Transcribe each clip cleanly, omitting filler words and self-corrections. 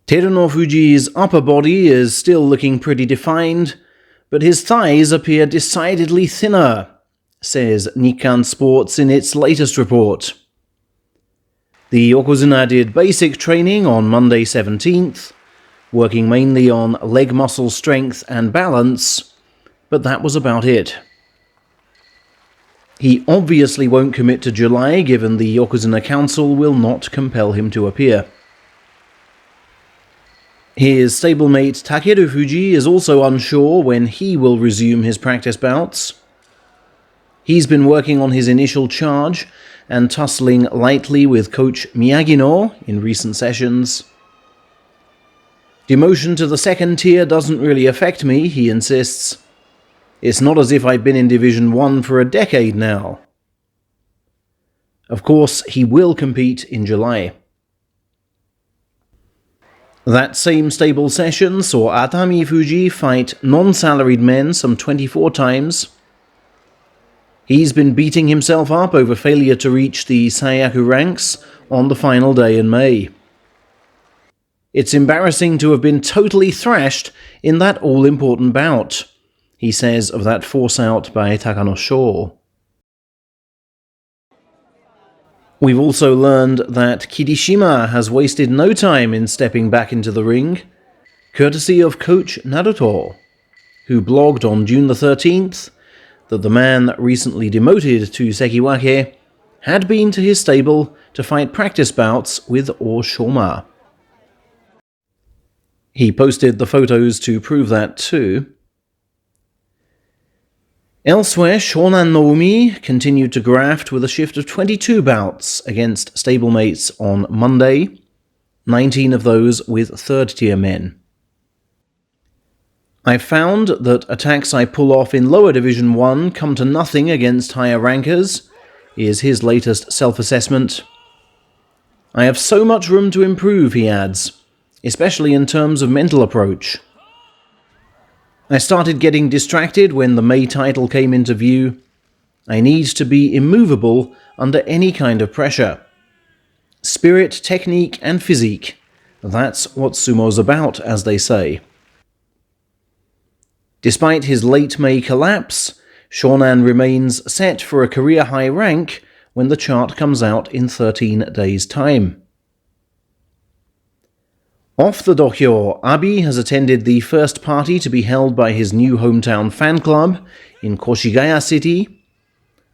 Terunofuji's upper body is still looking pretty defined, but his thighs appear decidedly thinner, says Nikkan Sports in its latest report. The yokozuna did basic training on Monday 17th, working mainly on leg muscle strength and balance, but that was about it. He obviously won't commit to July, given the Yokozuna Council will not compel him to appear. His stablemate Takerufuji is also unsure when he will resume his practice bouts. He's been working on his initial charge and tussling lightly with coach Miyagino in recent sessions. Demotion to the second tier doesn't really affect me, he insists. It's not as if I've been in Division 1 for a decade now. Of course, he will compete in July. That same stable session saw Atamifuji fight non-salaried men some 24 times. He's been beating himself up over failure to reach the Saiyaku ranks on the final day in May. It's embarrassing to have been totally thrashed in that all-important bout, he says of that force-out by Takanosho. We've also learned that Kirishima has wasted no time in stepping back into the ring, courtesy of coach Naruto, who blogged on June the 13th that the man recently demoted to Sekiwake had been to his stable to fight practice bouts with Oshoma. He posted the photos to prove that too. Elsewhere, Shonannoumi continued to graft with a shift of 22 bouts against stablemates on Monday, 19 of those with third-tier men. I've found that attacks I pull off in lower Division 1 come to nothing against higher rankers, is his latest self-assessment. I have so much room to improve, he adds, especially in terms of mental approach. I started getting distracted when the May title came into view. I need to be immovable under any kind of pressure. Spirit, technique, and physique. That's what sumo's about, as they say. Despite his late May collapse, Shonan remains set for a career-high rank when the chart comes out in 13 days' time. Off the dohyo, Abi has attended the first party to be held by his new hometown fan club in Koshigaya City.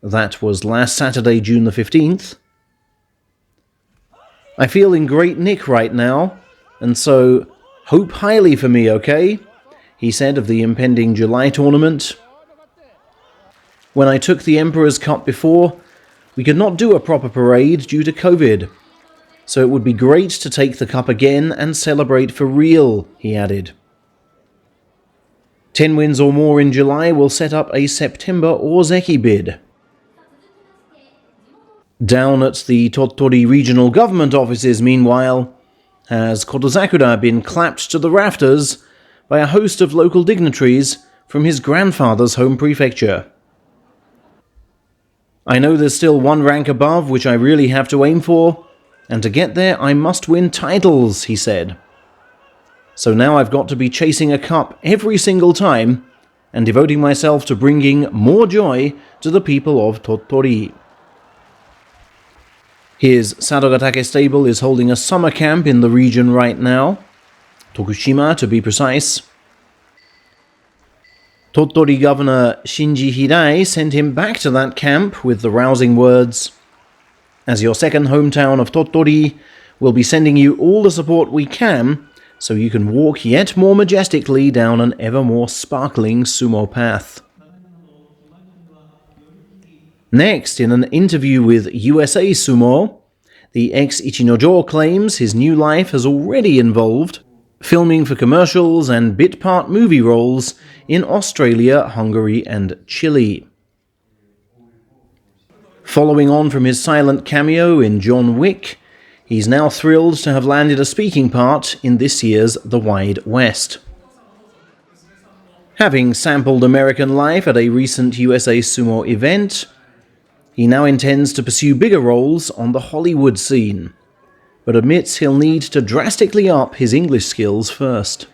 That was last Saturday, June the 15th. I feel in great nick right now, and so hope highly for me, okay? He said of the impending July tournament. When I took the Emperor's Cup before, we could not do a proper parade due to COVID. So it would be great to take the cup again and celebrate for real, he added. 10 wins or more in July will set up a September Ozeki bid. Down at the Tottori regional government offices, meanwhile, has Kotozakura been clapped to the rafters by a host of local dignitaries from his grandfather's home prefecture. I know there's still one rank above which I really have to aim for, and to get there I must win titles, he said. So now I've got to be chasing a cup every single time and devoting myself to bringing more joy to the people of Tottori. His Sadogatake stable is holding a summer camp in the region right now, Tokushima to be precise. Tottori Governor Shinji Hirai sent him back to that camp with the rousing words, "As your second hometown of Tottori, we'll be sending you all the support we can so you can walk yet more majestically down an ever more sparkling sumo path." Next, in an interview with USA Sumo, the ex-Ichinojo claims his new life has already involved filming for commercials and bit-part movie roles in Australia, Hungary, and Chile. Following on from his silent cameo in John Wick, he's now thrilled to have landed a speaking part in this year's The Wide West. Having sampled American life at a recent USA Sumo event, he now intends to pursue bigger roles on the Hollywood scene. but admits he'll need to drastically up his English skills first.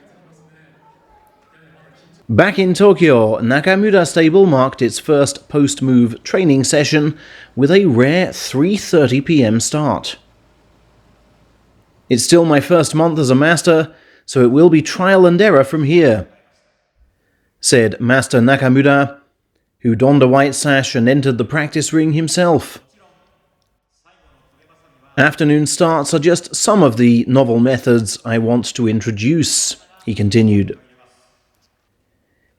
Back in Tokyo, Nakamura stable marked its first post-move training session with a rare 3:30 p.m. start. It's still my first month as a master, so it will be trial and error from here, said Master Nakamura, who donned a white sash and entered the practice ring himself. Afternoon starts are just some of the novel methods I want to introduce, he continued.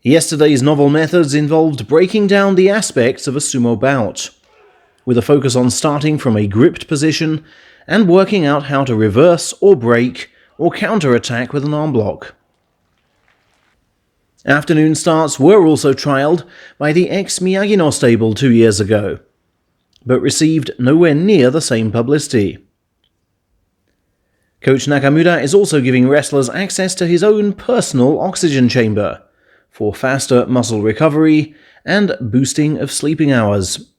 Yesterday's novel methods involved breaking down the aspects of a sumo bout, with a focus on starting from a gripped position and working out how to reverse or break or counter-attack with an arm block. Afternoon starts were also trialled by the ex-Miyagino stable 2 years ago, but received nowhere near the same publicity. Coach Nakamura is also giving wrestlers access to his own personal oxygen chamber for faster muscle recovery and boosting of sleeping hours.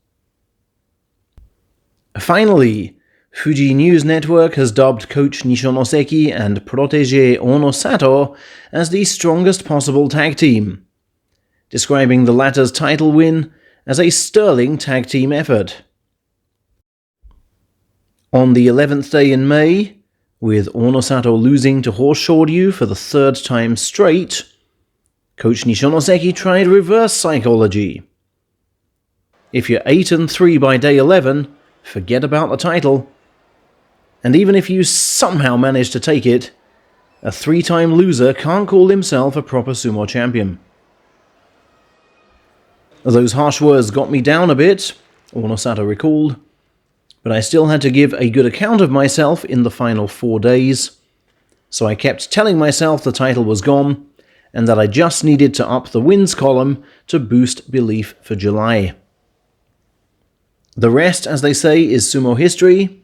Finally, Fuji News Network has dubbed Coach Nishonoseki and protégé Onosato as the strongest possible tag team, describing the latter's title win as a sterling tag team effort. On the 11th day in May, with Onosato losing to Hoshoryu for the third time straight, Coach Nishonoseki tried reverse psychology. If you're 8-3 by day 11, forget about the title. And even if you somehow manage to take it, a 3-time loser can't call himself a proper sumo champion. Those harsh words got me down a bit, Onosato recalled, but I still had to give a good account of myself in the final 4 days, so I kept telling myself the title was gone, and that I just needed to up the wins column to boost belief for July. The rest, as they say, is sumo history,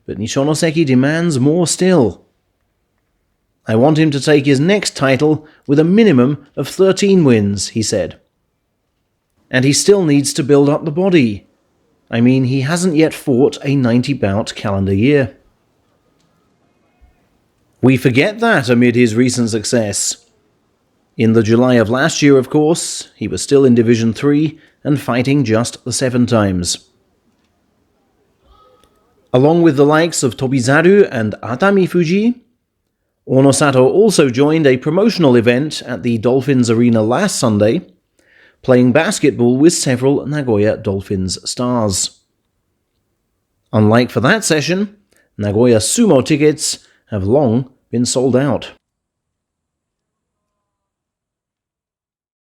but Nishonoseki demands more still. I want him to take his next title with a minimum of 13 wins, he said. And he still needs to build up the body. I mean, he hasn't yet fought a 90-bout calendar year. We forget that amid his recent success. In the July of last year, of course, he was still in Division 3 and fighting just the 7 times. Along with the likes of Tobizaru and Atamifuji, Onosato also joined a promotional event at the Dolphins Arena last Sunday, playing basketball with several Nagoya Dolphins stars. Unlike for that session, Nagoya sumo tickets have long been sold out.